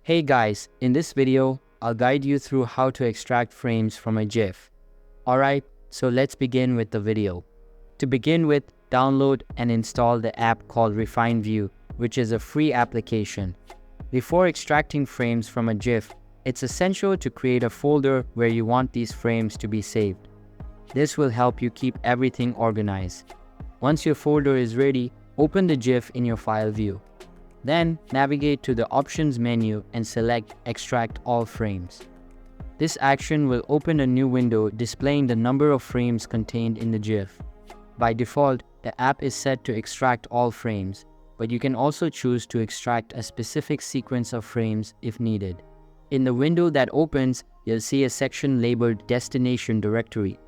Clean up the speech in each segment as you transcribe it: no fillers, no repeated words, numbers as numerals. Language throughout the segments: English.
Hey guys, in this video, I'll guide you through how to extract frames from a GIF. Alright, so let's begin with the video. To begin with, download and install the app called Refine View, which is a free application. Before extracting frames from a GIF, it's essential to create a folder where you want these frames to be saved. This will help you keep everything organized. Once your folder is ready, open the GIF in your file view. Then navigate to the Options menu and select Extract All Frames. This action will open a new window displaying the number of frames contained in the GIF. By default, the app is set to extract all frames, but you can also choose to extract a specific sequence of frames if needed. In the window that opens, you'll see a section labeled Destination Directory.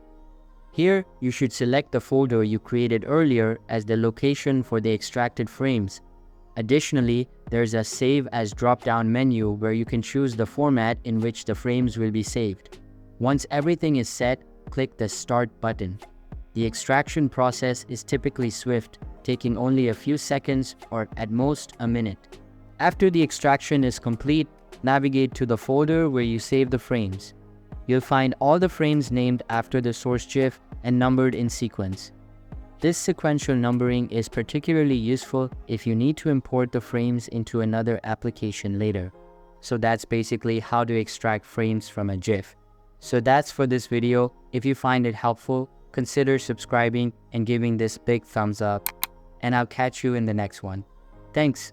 Here, you should select the folder you created earlier as the location for the extracted frames. Additionally, there's a Save As drop-down menu where you can choose the format in which the frames will be saved. Once everything is set, click the Start button. The extraction process is typically swift, taking only a few seconds or at most a minute. After the extraction is complete, navigate to the folder where you save the frames. You'll find all the frames named after the source GIF and numbered in sequence. This sequential numbering is particularly useful if you need to import the frames into another application later. So that's basically how to extract frames from a GIF. So that's for this video. If you find it helpful, consider subscribing and giving this big thumbs up. And I'll catch you in the next one. Thanks.